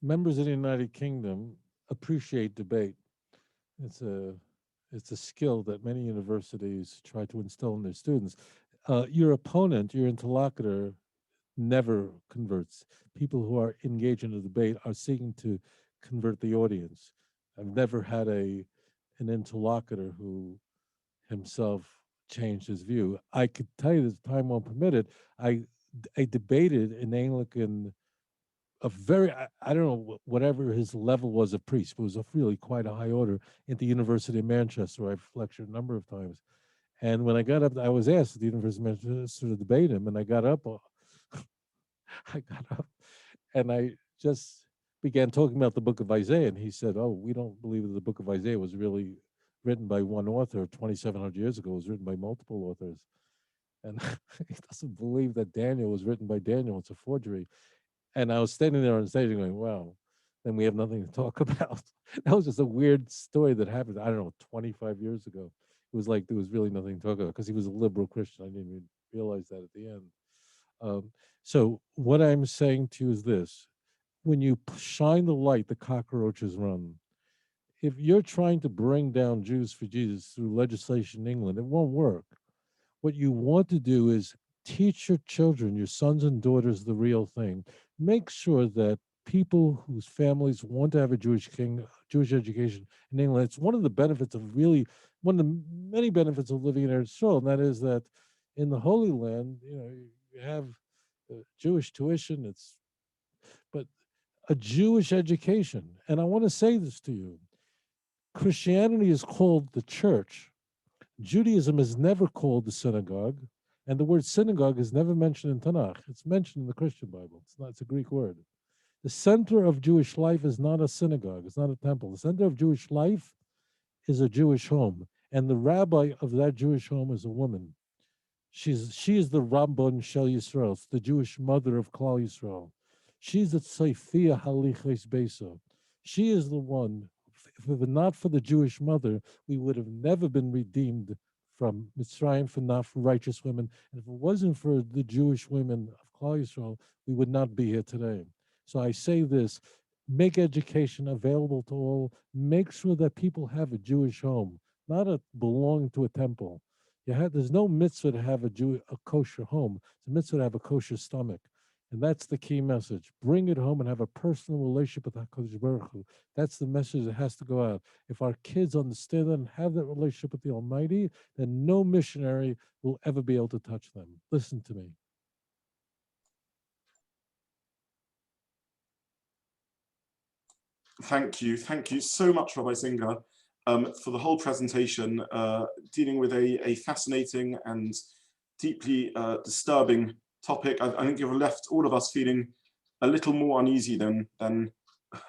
members of the United Kingdom appreciate debate. It's a skill that many universities try to instill in their students. Your opponent, your interlocutor, never converts. People who are engaged in a debate are seeking to convert the audience. I've never had an interlocutor who himself changed his view. I could tell you, that time won't permit it, I debated an Anglican, a very, I don't know, whatever his level was of priest, but it was really quite a high order, at the University of Manchester, where I've lectured a number of times. And when I got up, I was asked at the University of Manchester to debate him, and I got up, and I just began talking about the book of Isaiah, and he said, "Oh, we don't believe that the book of Isaiah was really written by one author 2,700 years ago. It was written by multiple authors." And he doesn't believe that Daniel was written by Daniel. It's a forgery. And I was standing there on stage going, wow, then we have nothing to talk about. That was just a weird story that happened, I don't know, 25 years ago. It was like there was really nothing to talk about because he was a liberal Christian. I didn't even realize that at the end. So what I'm saying to you is this. When you shine the light, the cockroaches run. If you're trying to bring down Jews for Jesus through legislation in England, it won't work. What you want to do is teach your children, your sons and daughters, the real thing. Make sure that people whose families want to have a Jewish education in England, it's one of the benefits of one of the many benefits of living in Israel, and that is that in the Holy Land, you have Jewish tuition, but a Jewish education. And I want to say this to you. Christianity is called the church. Judaism is never called the synagogue, and the word synagogue is never mentioned in Tanakh. It's mentioned in the Christian Bible. It's a Greek word. The center of Jewish life is not a synagogue. It's not a temple. The center of Jewish life is a Jewish home, and the rabbi of that Jewish home is a woman. She is the Rabbon Shel Yisrael, the Jewish mother of Klal Yisrael. She's the Tzayfiyah Haliches Beisa. She is the one. If it were not for the Jewish mother, we would have never been redeemed from Mitzrayim, for not for righteous women. And if it wasn't for the Jewish women of Klal Yisrael, we would not be here today. So I say this, make education available to all. Make sure that people have a Jewish home, not belonging to a temple. There's no mitzvah to have a kosher home. It's a mitzvah to have a kosher stomach. And that's the key message. Bring it home and have a personal relationship with HaKadosh Baruch Hu. That's the message that has to go out. If our kids understand that and have that relationship with the Almighty, then no missionary will ever be able to touch them. Listen to me. Thank you. Thank you so much, Rabbi Singer, for the whole presentation, dealing with a fascinating and deeply disturbing topic. I think you've left all of us feeling a little more uneasy than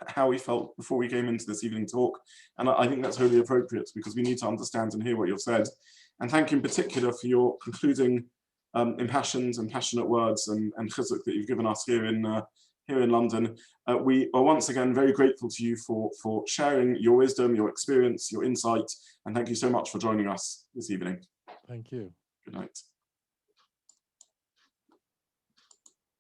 how we felt before we came into this evening talk. And I think that's wholly appropriate because we need to understand and hear what you've said. And thank you in particular for your concluding impassioned and passionate words and chizuk that you've given us here in London. We are once again very grateful to you for sharing your wisdom, your experience, your insight, and thank you so much for joining us this evening. Thank you. Good night.